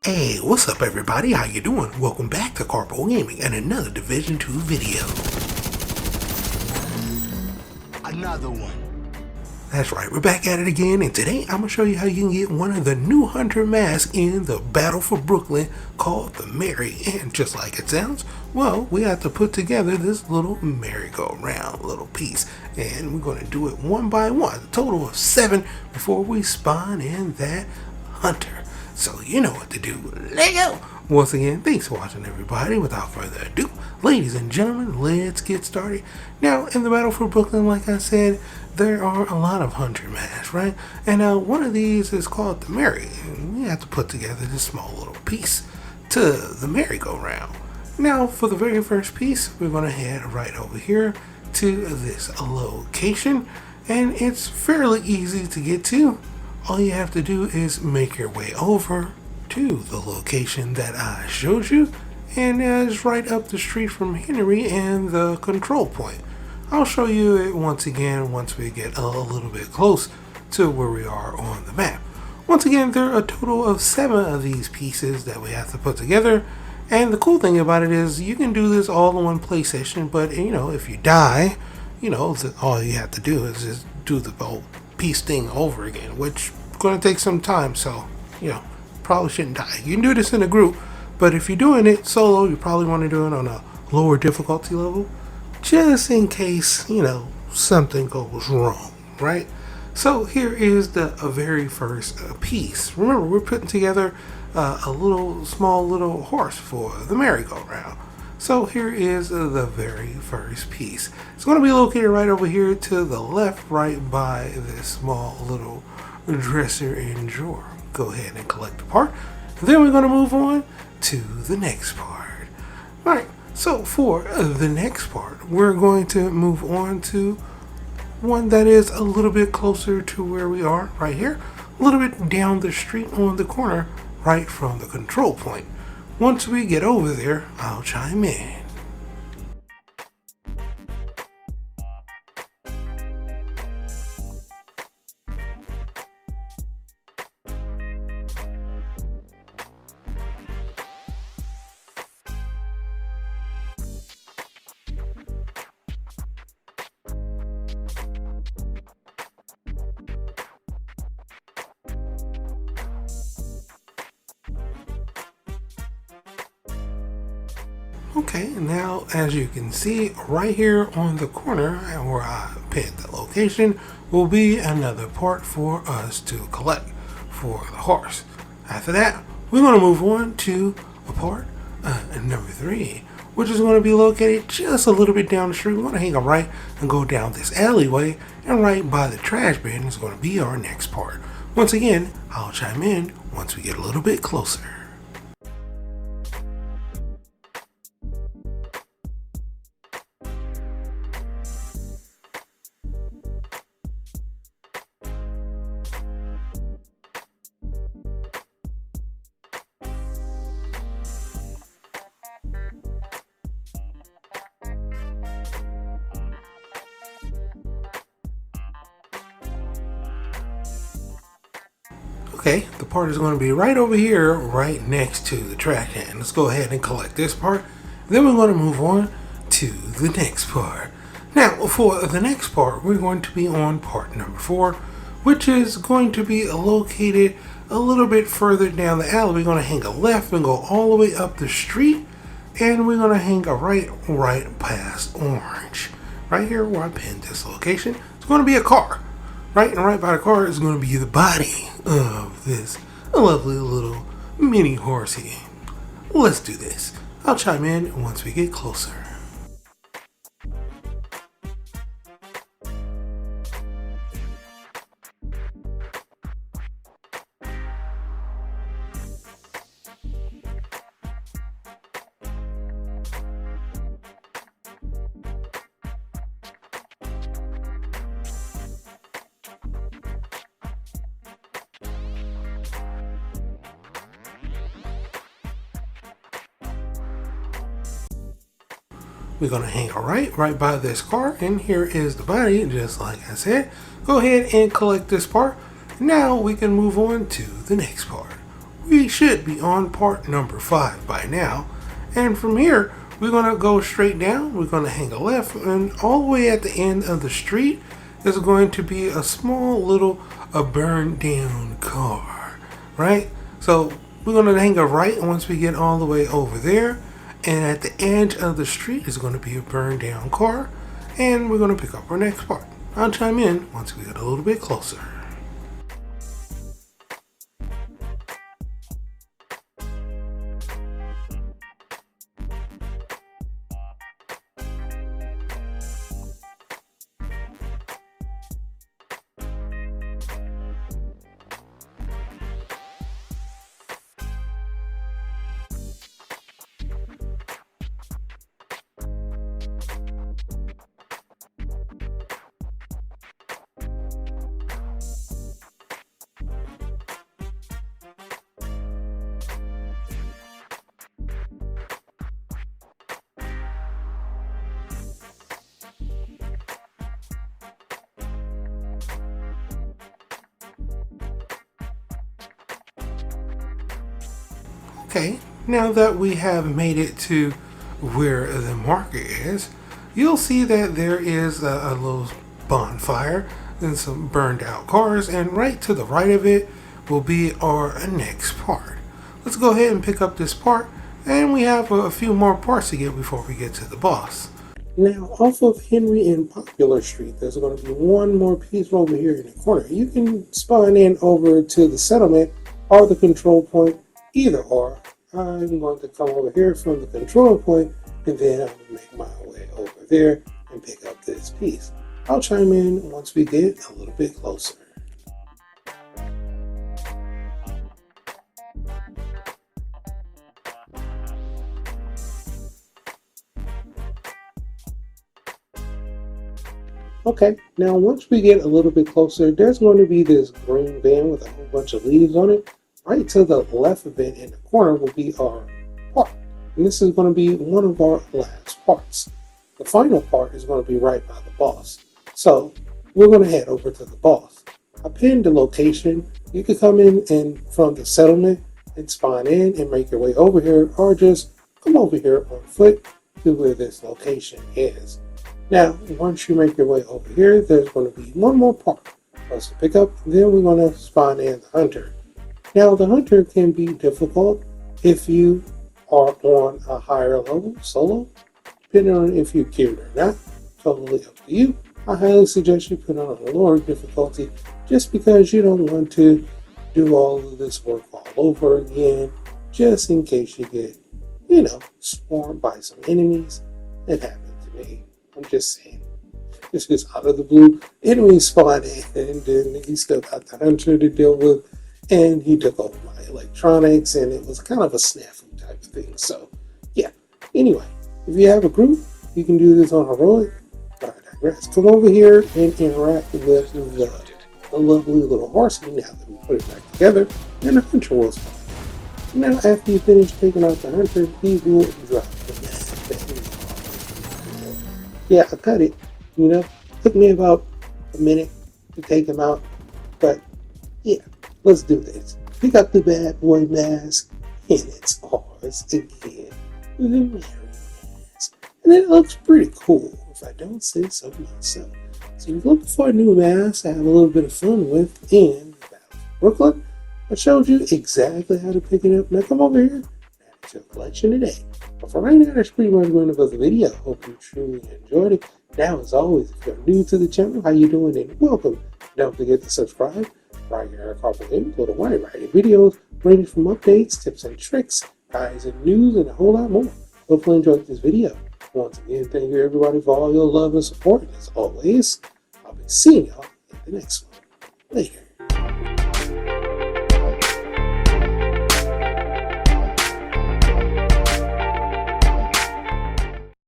Hey, what's up everybody? How you doing? Welcome back to Karpo Gaming and another Division 2 video. Another one. That's right, we're back at it again, and today I'm going to show you how you can get one of the new hunter masks in the Battle for Brooklyn called the Merry. And just like it sounds, well, we have to put together this little merry-go-round little piece, and we're going to do it one by one, a total of 7 before we spawn in that hunter. So you know what to do. Let's go! Once again, thanks for watching everybody. Without further ado, ladies and gentlemen, let's get started. Now, in the Battle for Brooklyn, like I said, there are a lot of hunter masks, right? And one of these is called the Merry. And we have to put together this small little piece to the merry-go-round. Now, for the very first piece, we're going to head right over here to this location. And it's fairly easy to get to. All you have to do is make your way over to the location that I showed you, and it's right up the street from Henry and the control point. I'll show you it once again once we get a little bit close to where we are on the map. Once again, there are a total of 7 of these pieces that we have to put together, and the cool thing about it is you can do this all in one play session, but you know, if you die, you know, all you have to do is just do the whole piece thing over again, which is going to take some time, so you know, probably shouldn't die. You can do this in a group, but if you're doing it solo, you probably want to do it on a lower difficulty level, just in case, you know, something goes wrong, right? So here is the very first piece. Remember, we're putting together a small little horse for the merry-go-round. So here is the very first piece. It's going to be located right over here to the left, right by this small little dresser and drawer. Go ahead and collect the part. Then we're going to move on to the next part. Alright, so for the next part, we're going to move on to one that is a little bit closer to where we are right here. A little bit down the street on the corner, right from the control point. Once we get over there, I'll chime in. Okay, now as you can see right here on the corner where I pinned the location will be another part for us to collect for the horse. After that, we're going to move on to a part number 3, which is going to be located just a little bit down the street. We're going to hang a right and go down this alleyway, and right by the trash bin is going to be our next part. Once again, I'll chime in once we get a little bit closer. Okay, the part is going to be right over here, right next to the trash can. Let's go ahead and collect this part. Then we're going to move on to the next part. Now, for the next part, we're going to be on part number 4, which is going to be located a little bit further down the alley. We're going to hang a left and go all the way up the street, and we're going to hang a right past Orange. Right here where I pinned this location, it's going to be a car. Right, and right by the car is going to be the body of this lovely little mini horsey. Let's do this. I'll chime in once we get closer. We're going to hang a right by this car, and here is the body, just like I said. Go ahead and collect this part. Now we can move on to the next part. we should be on part number 5 by now. And from here, we're going to go straight down. We're going to hang a left, and all the way at the end of the street is going to be a small little burned down car, right? So we're going to hang a right once we get all the way over there. And at the edge of the street is going to be a burned down car. And we're going to pick up our next part. I'll chime in once we get a little bit closer. Okay, now that we have made it to where the marker is, you'll see that there is a little bonfire and some burned out cars, and right to the right of it will be our next part. Let's go ahead and pick up this part, and we have a few more parts to get before we get to the boss. Now, off of Henry and Popular Street, there's going to be one more piece over here in the corner. You can spawn in over to the settlement or the control point, either or. I'm going to come over here from the control point, and then I'm going to make my way over there and pick up this piece. I'll chime in once we get a little bit closer. Okay, now once we get a little bit closer, there's going to be this green van with a whole bunch of leaves on it. Right to the left of it in the corner will be our part. And this is going to be one of our last parts. The final part is going to be right by the boss. So we're going to head over to the boss. I pinned the location. You can come in and from the settlement and spawn in and make your way over here, or just come over here on foot to where this location is. Now, once you make your way over here, there's going to be one more part for us to pick up. Then we're going to spawn in the hunter. Now, the hunter can be difficult if you are on a higher level solo, depending on if you're geared or not. Totally up to you. I highly suggest you put on a lower difficulty just because you don't want to do all of this work all over again, just in case you get, swarmed by some enemies. It happened to me. I'm just saying. This was out of the blue. Enemies spawned in, and then he still got the hunter to deal with. And he took over my electronics, and it was kind of a snafu type of thing. So, yeah. Anyway, if you have a group, you can do this on heroic. But I digress. Come over here and interact with the lovely little horsey. Now that we put it back together, and the hunter will spawn. Now, after you finish taking out the hunter, he will drop the mask. Yeah, I cut it. Took me about a minute to take him out, but yeah. Let's do this. Pick up the bad boy mask, and it's ours again. The Mary mask. And it looks pretty cool, if I don't say so myself. So if you're looking for a new mask to have a little bit of fun with in the Battle of Brooklyn, I showed you exactly how to pick it up. Now come over here and add your collection today. But for right now, that's pretty much the end of the video. Hope you truly enjoyed it. Now, as always, if you're new to the channel, how you doing, and welcome. Don't forget to subscribe. Right here at Karpo, go to wide variety of videos ranging from updates, tips and tricks, guides and news, and a whole lot more. Hopefully you enjoyed this video. Once again, thank you everybody for all your love and support. And as always, I'll be seeing y'all in the next one. Later.